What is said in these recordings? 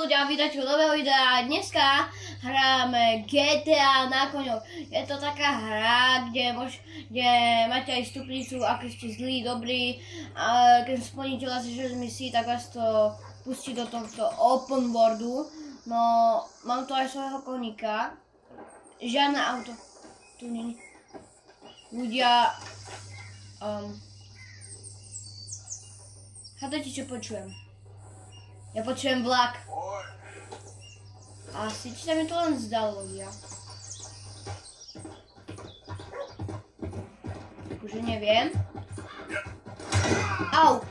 ľudia, vítajte u nového videa. Dneska hráme GTA na koňoch. Je to taká hra, kde máte aj stupnicu, aký ste zlí, dobrí. A keď splníte asi 6 misií, tak vás to pustí do tohto open worldu. No, mám tu aj svojho koníka. Žiadne auto. Tu nie. Ľudia... Chápete, čo počujem? Ja počujem vlak. Asi, či sa mi to len zdalo, ľudia. Už neviem. Au!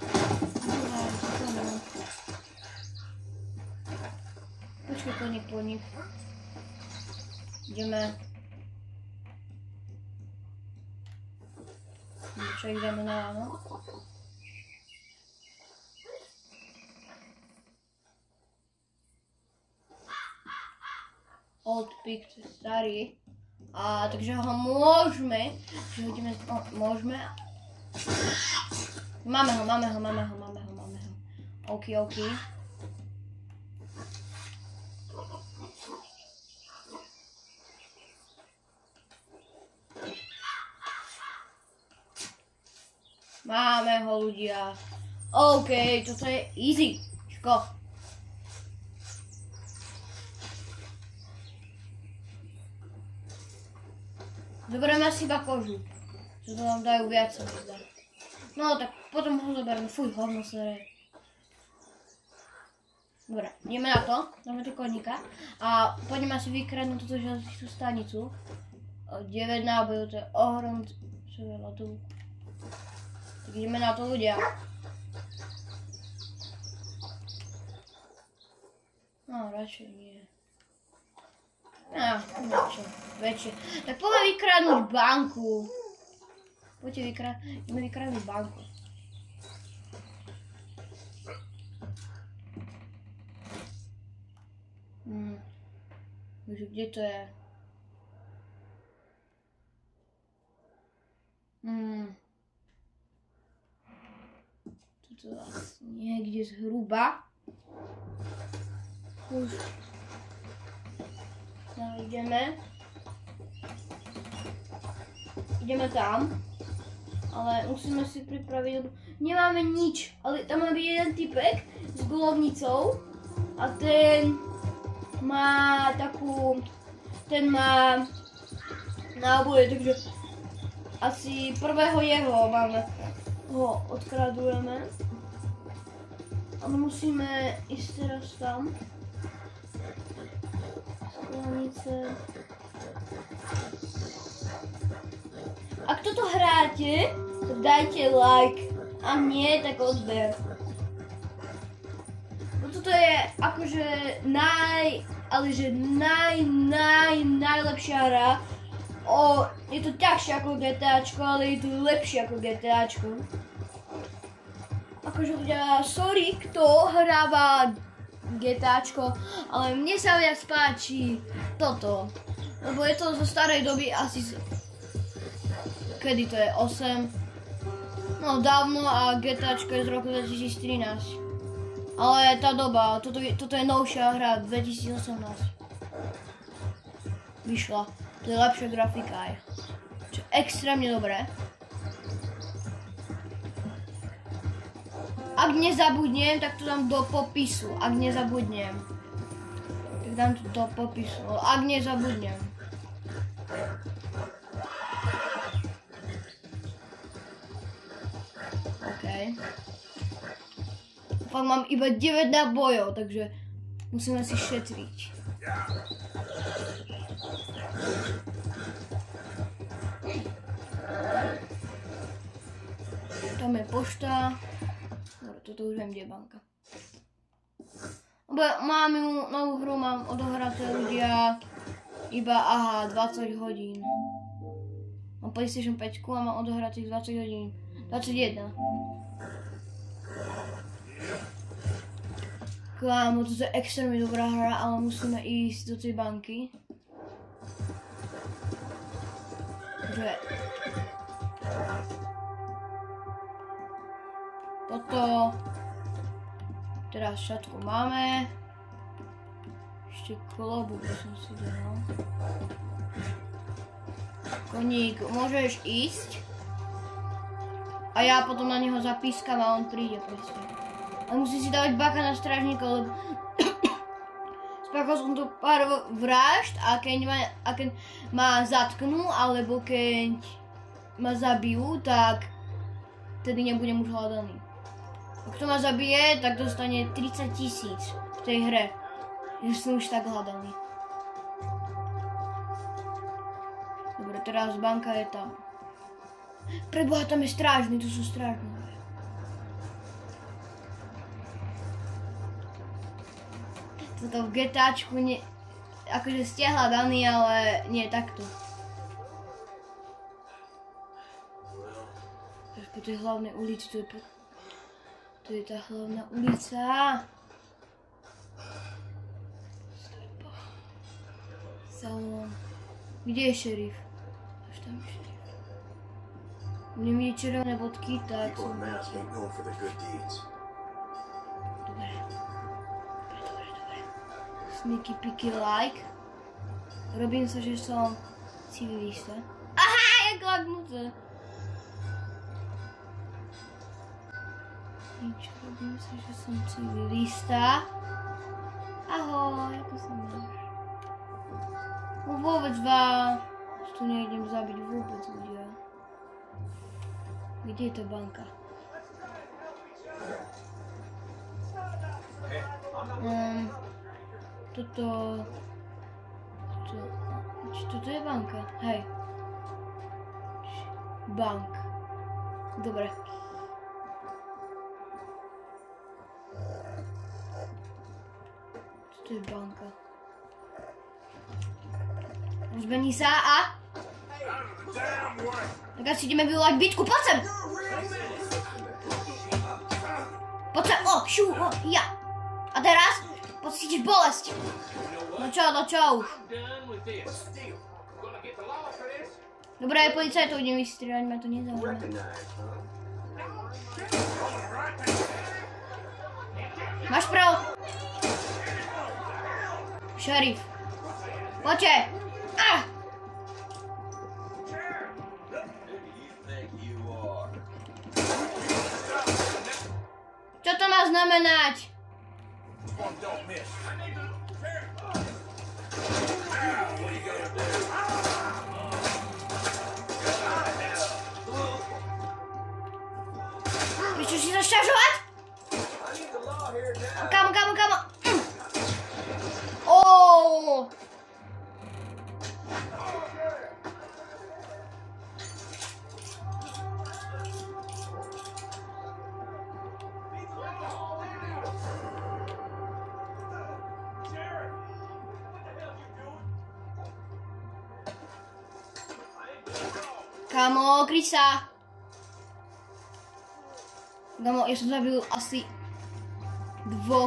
Počkaj, koník. Ideme. Čo ideme na ráno? Old Pig, to je starý. A takže ho môžeme. Môžeme. Máme ho. OK. Máme ho, ľudia. OK, toto je easy. Ško. Zoberieme si iba kožu. Čo to nám dajú viac, sa mi zdá. No tak potom ho zoberieme. Fuj, hovno sere. Dobre, ideme na to. Dáme tu koníka. A poďme si vykradnúť túto železničnú stanicu. 9 nábojov, to je ohrom. Čo veľa tu. Tak ideme na to, ľudia. No, radšej nie. Niečo väčšie. Tak poďme vykradnúť banku. Ideme vykradnúť banku. Kde to je? Tuto asi niekde zhruba. Už. No, ideme tam, ale musíme si pripraviť, nemáme nič, ale tam má byť jeden typek s guľovnicou a ten má náboje, takže asi prvého jeho ho odkradujeme, ale musíme ísť teraz tam. Ak toto hráte, tak dajte like, a nie, tak odber. No toto je akože najlepšia hra. Je to ťažšie ako GTAčko, ale je to lepšie ako GTAčko. Akože ľudia, sorry, kto hráva GTAčko, ale mne sa viac páči toto, lebo je to zo starej doby, asi kedy to je, 8, no dávno, a GTAčko je z roku 2013, ale tá doba, toto je novšia hra, 2018 vyšla, to je lepšia grafika aj, čo je extrémne dobré. Ak nezabudnem, tak to dám do popisu. Ak nezabudnem, tak dám to do popisu. Ak nezabudnem. OK. Fakt mám iba 9 nábojov, takže musíme si šetriť. Tam je pošta. Toto už viem, kde je banka. Mám ju novú hru, mám odohraté, ľudia, iba 20 hodín. Mám PlayStation 5 a mám odohratých 20 hodín. 21. Kámo, toto je extrémne dobrá hra, ale musíme ísť do tej banky. Toto. Teraz šatku máme. Ešte klobúk by som si dal. Koník, môžeš ísť? A ja potom na neho zapískam a on príde proste. A musí si dávať bacha na strážníka, lebo spáchal som tu pár vražd a keď ma zatknú, alebo keď ma zabijú, tak vtedy nebudem už hľadaný. Ak to ma zabije, tak dostane 30 000 v tej hre. Že som už tak hľadaný. Dobre, teraz banka je tam. Preboha, tam je strážny, tu sú strážni. Toto v GTAčku akože ste hľadaní, ale nie takto. Po tej hlavnej ulici, to je tá hlavná ulica. Salón. Kde je šerif? Až tam je šerif. Budem vidieť červené bodky, tak som... Dobre. Sneaky picky like. Robím sa, že som civilista. Aha, jak lagnuté. Robím sa, že som civilista. Ahoj, ako sa máš? No vôbec vás tu nejdem zabiť, vôbec ľudia. Kde je tá banka? Toto je banka, hej. Bank. Dobre. Toto je banka. Rozbehni sa a... Tak asi ideme vyvolať bitku, poď sem! Poď sem, šú, ja. A teraz pocítiš bolesť. No čo už? Dobre, aj policajtov idem vystrieľať, ma to nezaujíma. Máš pravdu? Šerif. Poďte. Čo to má znamenať? Prečo si zašťažovať? Kamo. Kamo, kryť sa. Kamo, ja som zabil asi 3.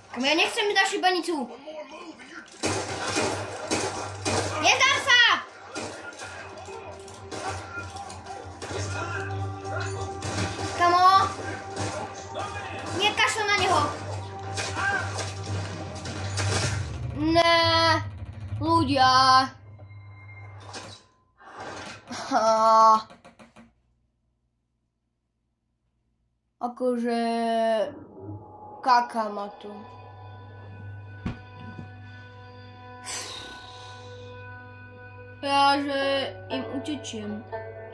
Kamo, ja nechcem mi dať šibanicu. Nezdám sa! Kamo! Nie, kašľam na neho. Ne, ľudia. Akože... Kaká ma tu. Ja, že im utečiem.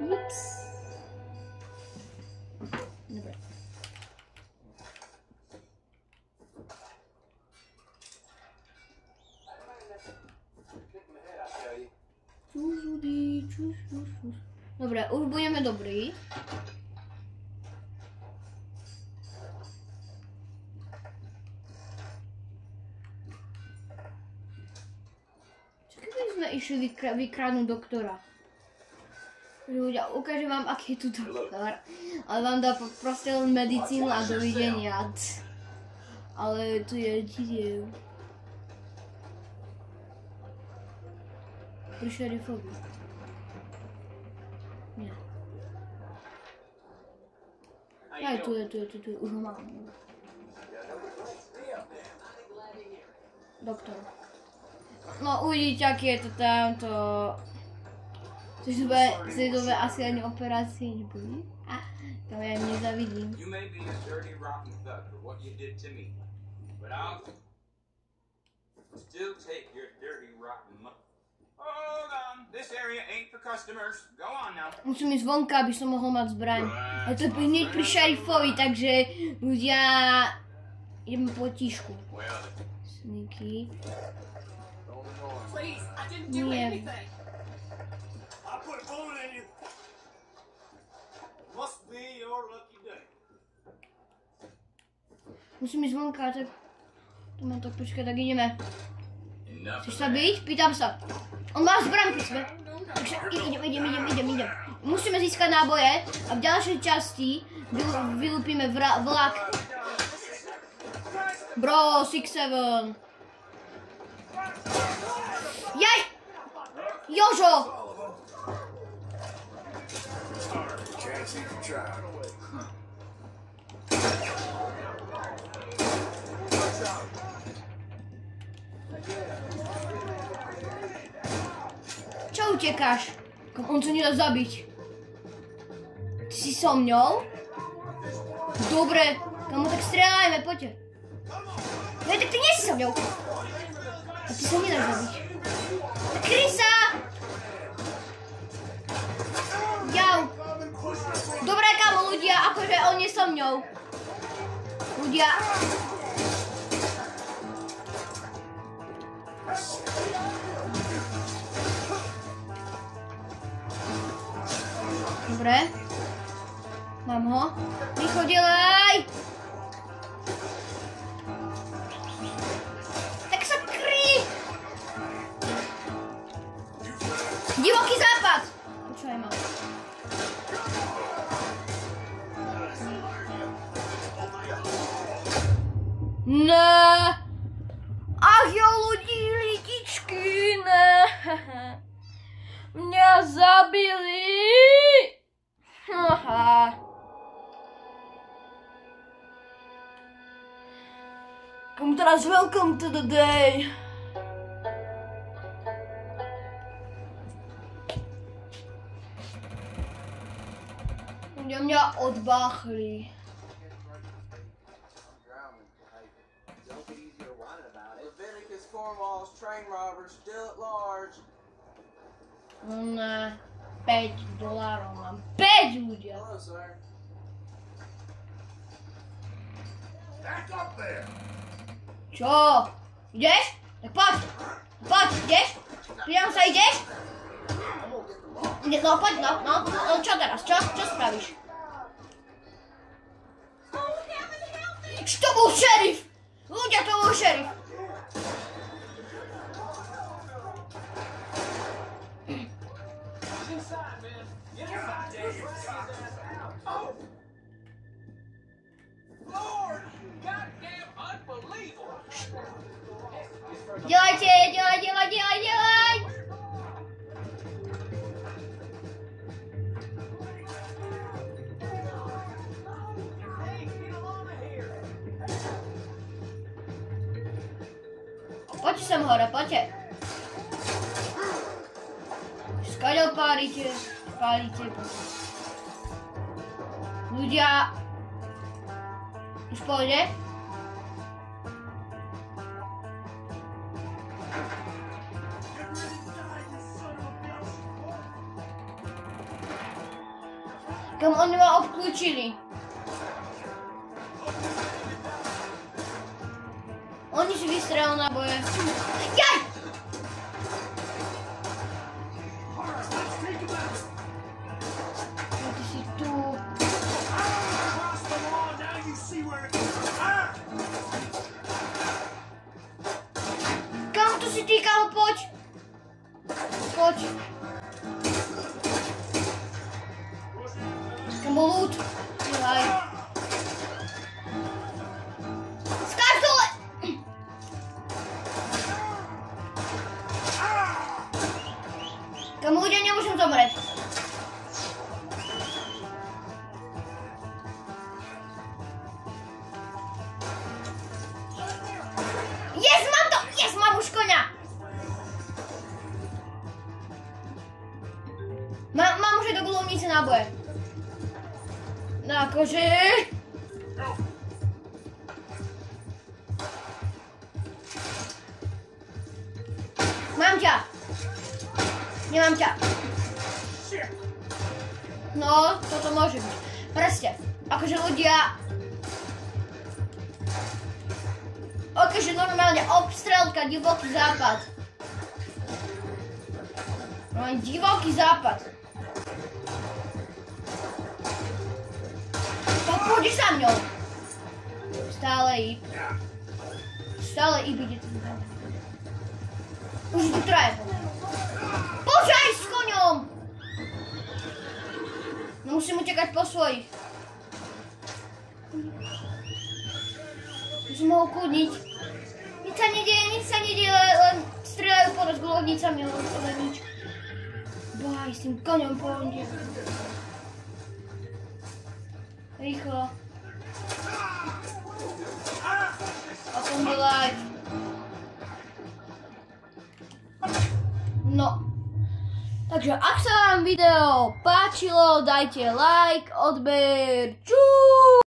Ups. Dobre. Dobre, už budeme dobrí. Čo keby sme išli vykradnúť doktora? Ľudia, ukážem vám, aký je tu doktor. Ale vám dá proste len medicínu a dovidenia. Ale tu je diev. Pri šerifovi. Aj tu je, už ho mám. Doktor. No uvidíte, aký je to tamto. Což dobe asi ani operácie nebude. To ja im nezavidím. You may be a dirty, rotten thug for what you did to me, but I'll still take your dirty, rotten money. Hold on, this area ain't for customers. Go on now. Musím ísť vonka, aby som mohol mať zbraň. A to hneď pri šerifovi, takže ľudia ideme potišku. Sneaky. Nie. Musím ísť vonka, tak... To mám tak počkať, tak ideme. Chceš sa byť? Pýtam sa. On má zbraň pri sebe. Takže idem. Musíme získať náboje a v ďalšej časti vylúpime vlak. Bro, 6-7. Jaj! Jožo! Čo utekáš? On sa nedá zabiť. Ty si so mňou? Dobre, kamo, tak strieľajme, poďte. No tak ty nie si so mňou. A ty sa nedáš zabiť. Tak kryj sa! Jau. Dobre, kamo, ľudia, akože on je so mňou. Ľudia. Dobre. Mám ho. Rýchlo delaj! Tak sa kryj! Divoký západ! Počúvaj ma. Ne! Ach jo, ľudí, lidičky, ne! Mňa zabili! Haha. Kom teraz, welcome to the day. Mňa odbáchli. Leviticus Cornwall's train robbers still at large. Ne, $5 mám. 5 ľudia. Hello, sir. Back up there. Čo? Ideš? Tak poď. Poď, ideš? Priam sa ideš? No poď, no. Čo teraz? Čo spravíš? To bol šerif! Ľudia, to bol šerif! Dělajte, dělaj! Poďte sem hore, poďte. Skaďal pálite. Ľudia. Už pôjde? Kam oni ma obklúčili. Oni si vystrelili náboje. Jaj! Ty si tu. Kam to si ty, kámo, poď. Poď. Kámo, lút. Jaj. Skáč dole! Kámo, ľudia, nemôžem zomrieť. Rovnice náboje. No akože... Mám ťa. Nemám ťa. No, toto môže byť. Presne. Akože ľudia... Akože normálne obstrelka, divoký západ. Normálne divoký západ. Tak pôjdeš za mňou. Stále ib. Stále ib ide ten západ. Už tu traje. Požaj s koňom! No musím utekať po svojich. Musím ho ukludniť. Nic sa nedieje, len strieľajú po nás gulovnicami, len nič. Baj, s tým koňom pôjde. Rýchlo. A som byl live. No. Takže ak sa vám video páčilo, dajte like, odber, čuuu!